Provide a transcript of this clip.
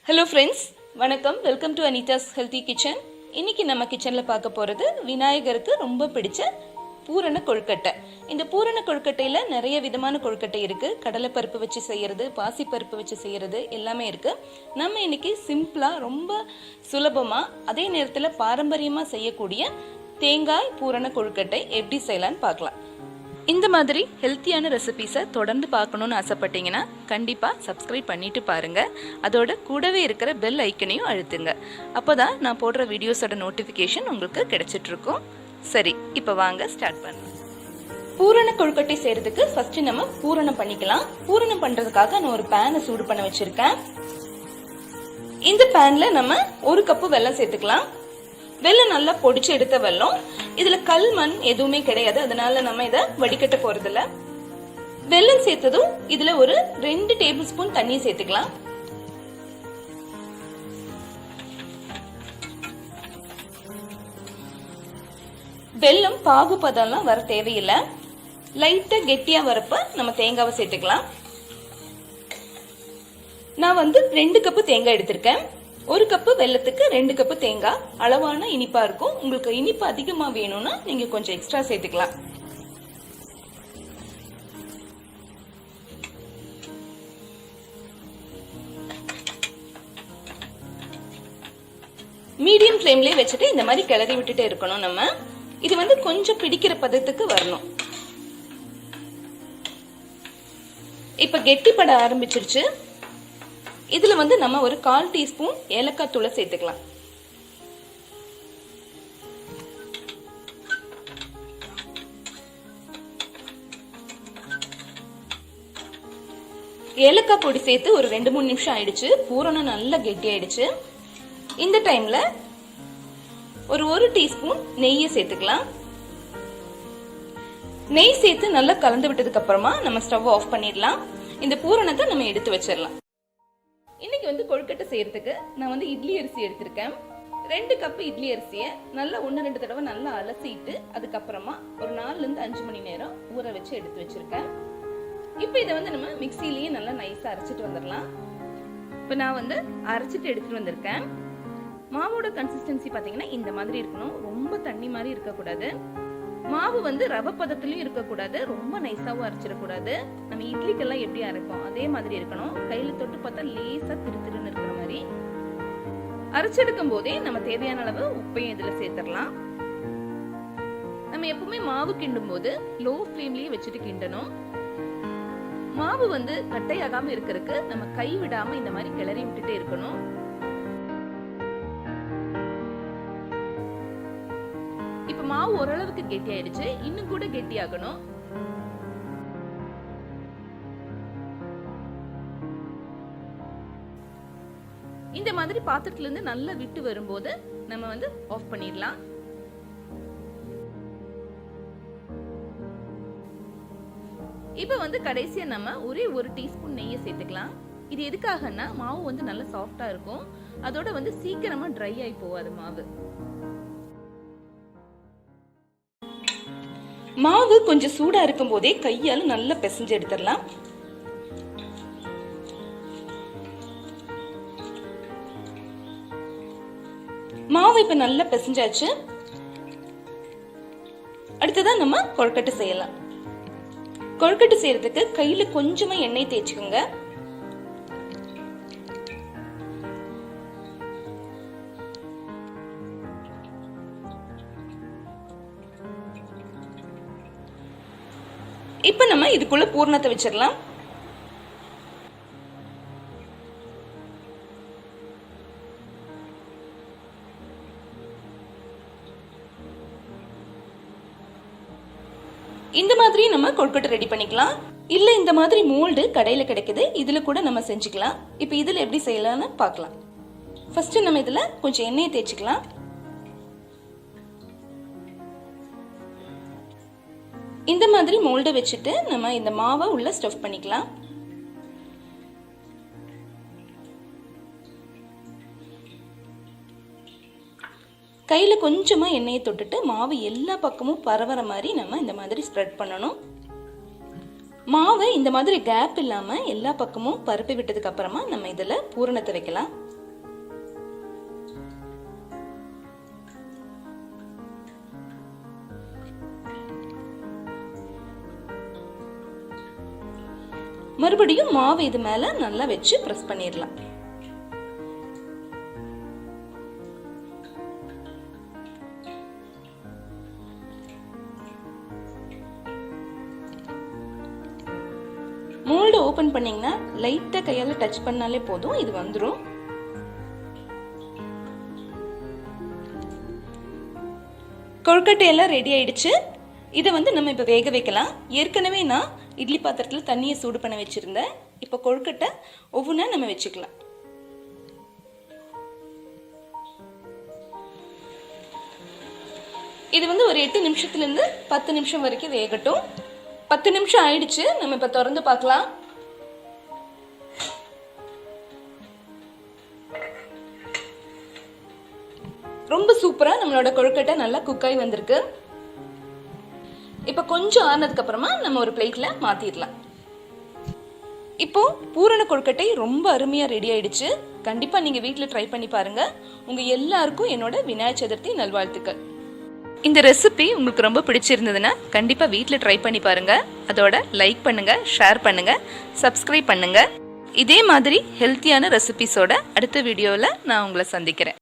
Hello friends, வணக்கம். Welcome to Anitha's healthy kitchen. இன்னைக்கு நம்ம கிச்சன்ல பார்க்க போறது விநாயகருக்கு ரொம்ப பிடிச்ச பூரண கொழுக்கட்டை. இந்த பூரண கொழுக்கட்டையில நிறைய விதமான கொழுக்கட்டை இருக்கு. கடலை பருப்பு வச்சு செய்யறது, பாசி பருப்பு வச்சு செய்யறது எல்லாமே இருக்கு. நம்ம இன்னைக்கு சிம்பிளா ரொம்ப சுலபமா அதே நேரத்துல பாரம்பரியமா செய்யக்கூடிய தேங்காய் பூரண கொழுக்கட்டை எப்படி செய்யலாம்னு பார்க்கலாம். இந்த மாதிரி ஹெல்த்தியான ரெசிபீஸை தொடர்ந்து பார்க்கணுன்னு ஆசைப்பட்டீங்கன்னா கண்டிப்பாக சப்ஸ்கிரைப் பண்ணிட்டு பாருங்க. அதோட கூடவே இருக்கிற பெல் ஐக்கனையும் அழுத்துங்க. அப்போதான் நான் போடுற வீடியோஸோட நோட்டிஃபிகேஷன் உங்களுக்கு கிடைச்சிட்டு இருக்கும். சரி, இப்போ வாங்க ஸ்டார்ட் பண்ணலாம். பூரண கொழுக்கட்டை செய்யறதுக்கு ஃபர்ஸ்ட் நம்ம பூரணம் பண்ணிக்கலாம். பூரணம் பண்றதுக்காக நான் ஒரு பேனை சூடு பண்ண வச்சிருக்கேன். இந்த பேன்ல நம்ம 1 கப்பு வெல்லம் சேர்த்துக்கலாம். வெல்லம் நல்லா பொடிச்சு எடுத்த வெல்லம். இதுல கல் மண் எதுவுமே கிடையாது, அதனால நம்ம இத வடிகட்ட போறது இல்ல. வெல்லம் சேர்த்ததும் இதுல ஒரு 2 டேபிள் ஸ்பூன் தண்ணி சேர்த்துக்கலாம். வெல்லம் பாகு பதம்லாம் வர தேவையில்லை. லைட்டா கெட்டியா வரப்ப நம்ம தேங்காவை சேர்த்துக்கலாம். நான் 2 கப்பு தேங்காய் எடுத்திருக்கேன். 1 கப்பு வெல்லத்துக்கு 2 கப்பு தேங்காய் அளவான இனிப்பா இருக்கும். உங்களுக்கு இனிப்பு அதிகமா வேணும்னா நீங்க கொஞ்சம் எக்ஸ்ட்ரா சேர்த்துக்கலாம். மீடியம் ஃப்ளேம்லயே வச்சுட்டு இந்த மாதிரி கிளறி விட்டுட்டே இருக்கணும். நம்ம இது கொஞ்சம் பிடிக்கிற பதத்துக்கு வரணும். இப்ப கெட்டிப்பட ஆரம்பிச்சிருச்சு. இதுல நம்ம ஒரு 1/4 டீஸ்பூன் ஏலக்காய் தூளை சேர்த்துக்கலாம். ஏலக்காய் பொடி சேர்த்து ஒரு 2-3 நிமிஷம் ஆயிடுச்சு. பூரணம் நல்லா கெட்டி ஆயிடுச்சு. இந்த டைம்ல ஒரு 1 டீஸ்பூன் நெய்யை சேர்த்துக்கலாம். நெய் சேர்த்து நல்லா கலந்து விட்டதுக்கு அப்புறமா நம்ம ஸ்டவ் ஆஃப் பண்ணிடலாம். இந்த பூரணத்தை நம்ம எடுத்து வச்சிடலாம். இன்னைக்கு கொழுக்கட்டை செய்யறதுக்கு நான் இட்லி அரிசி எடுத்திருக்கேன். 2 கப் இட்லி அரிசியை நல்லா 1-2 தடவை நல்லா அலசிட்டு அதுக்கப்புறமா ஒரு 4-5 மணி நேரம் ஊற வச்சு எடுத்து வச்சிருக்கேன். இப்போ இதை நம்ம மிக்சிலேயே நல்லா நைஸா அரைச்சிட்டு வந்துடலாம். இப்போ நான் அரைச்சிட்டு எடுத்துட்டு வந்திருக்கேன். மாவோட கன்சிஸ்டன்சி பாத்தீங்கன்னா இந்த மாதிரி இருக்கணும். ரொம்ப தண்ணி மாதிரி இருக்கக்கூடாது. மாவு ரவை பதத்திலயும் இருக்கக்கூடாது, ரொம்ப நைஸாவும் அரைச்சிடக்கூடாது. நம்ம இட்லிக்கெல்லாம் எப்படி அரைப்போம் அதே மாதிரி இருக்கணும். கையில தொட்டு பார்த்தா லேசா திருத்திருன்னு இருக்கிற மாதிரி. அரைச்செடுக்கும் போதே நம்ம தேவையான அளவு உப்பையும் இதுல சேர்த்துடலாம். நம்ம எப்பவுமே மாவு கிண்டும் போது லோ ஃப்ளேம்லயே வச்சுட்டு கிண்டணும். மாவு கட்டையாகாம இருக்கிறதுக்கு நம்ம கை விடாம இந்த மாதிரி கிளறி விட்டுட்டே இருக்கணும். இப்ப மாவு ஓரளவுக்கு கெட்டி ஆயிடுச்சு. இன்னும் கூட கெட்டி ஆகணும். இந்த மாதிரி பாத்திரத்துல இருந்து நல்லா விட்டு வரும்போது நம்ம ஆஃப் பண்ணிடலாம். இப்ப கடைசியா நம்ம ஒரே 1 டீஸ்பூன் நெய்யை சேர்த்துக்கலாம். இது எதுக்காகன்னா மாவு நல்லா சாஃப்டா இருக்கும். அதோட சீக்கிரமா ட்ரை ஆகி போகாது மாவு. மாவு கொஞ்சம் சூடா இருக்கும் போதே கையால நல்லா பிசைஞ்சு எடுத்துடலாம். மாவு இப்ப நல்லா பிசைஞ்சாச்சு. அடுத்ததான் நம்ம கொழுக்கட்டை செய்யலாம். கொழுக்கட்டை செய்யறதுக்கு கையில கொஞ்சமா எண்ணெய் தேய்ச்சுக்கோங்க. இப்ப நம்ம இதுக்குள்ள பூரணத்தை வச்சிடலாம். இந்த மாதிரி நம்ம கொழுக்கட்டை ரெடி பண்ணிக்கலாம். இல்ல இந்த மாதிரி மோல்டு கடையில கிடைக்குது, இதுல கூட நம்ம செஞ்சுக்கலாம். இப்ப இதுல எப்படி செய்யலாம்னு பார்க்கலாம். ஃபர்ஸ்ட் நம்ம இதுல கொஞ்சம் எண்ணெயை தேய்ச்சிக்கலாம். இந்த மாதிரி மோல்டை வச்சுட்டு நம்ம இந்த மாவை உள்ள ஸ்டஃப் பண்ணிக்கலாம். கையில கொஞ்சமா எண்ணெயை தொட்டுட்டு மாவு எல்லா பக்கமும் பரவற மாதிரி நம்ம இந்த மாதிரி ஸ்ப்ரெட் பண்ணணும். மாவை இந்த மாதிரி கேப் இல்லாம எல்லா பக்கமும் பரப்பி விட்டதுக்கு அப்புறமா நம்ம இதுல பூரணத்தை வைக்கலாம். மறுபடியும் மாவு இது மேல நல்லா வச்சு பிரஸ் பண்ணிடலாம். மோல்டு ஓபன் பண்ணீங்கன்னா லைட்டா கையால டச் பண்ணாலே போதும், இது வந்துடும். கொழுக்கட்டை எல்லாம் ரெடி ஆயிடுச்சு. இதை நம்ம இப்ப வேக வைக்கலாம். ஏற்கனவே நான் இட்லி பாத்திரத்துல தண்ணியை சூடு பண்ண வச்சிருந்தேன். இப்ப கொழுக்கட்டை ஒவ்வொன்றா நம்ம வச்சுக்கலாம். இது ஒரு 8 நிமிஷத்துல இருந்து 10 நிமிஷம் வரைக்கும் வேகட்டும். 10 நிமிஷம் ஆயிடுச்சு. நம்ம இப்ப திறந்து பார்க்கலாம். ரொம்ப சூப்பரா நம்மளோட கொழுக்கட்டை நல்லா குக்காய் வந்திருக்கு. இப்ப கொஞ்சம் ஆனதுக்கு அப்புறமா நம்ம ஒரு பிளேட்ல மாத்திடலாம். இப்போ பூரண கொழுக்கட்டை ரொம்ப அருமையா ரெடி ஆயிடுச்சு. கண்டிப்பா நீங்க வீட்டுல ட்ரை பண்ணி பாருங்க. உங்க எல்லாருக்கும் என்னோட விநாயகர் சதுர்த்தி நல்வாழ்த்துக்கள். இந்த ரெசிபி உங்களுக்கு ரொம்ப பிடிச்சிருந்ததுன்னா கண்டிப்பா வீட்டுல ட்ரை பண்ணி பாருங்க. அதோட லைக் பண்ணுங்க, ஷேர் பண்ணுங்க, சப்ஸ்கிரைப் பண்ணுங்க. இதே மாதிரி ஹெல்த்தியான ரெசிபிஸோட அடுத்த வீடியோவில் நான் உங்களை சந்திக்கிறேன்.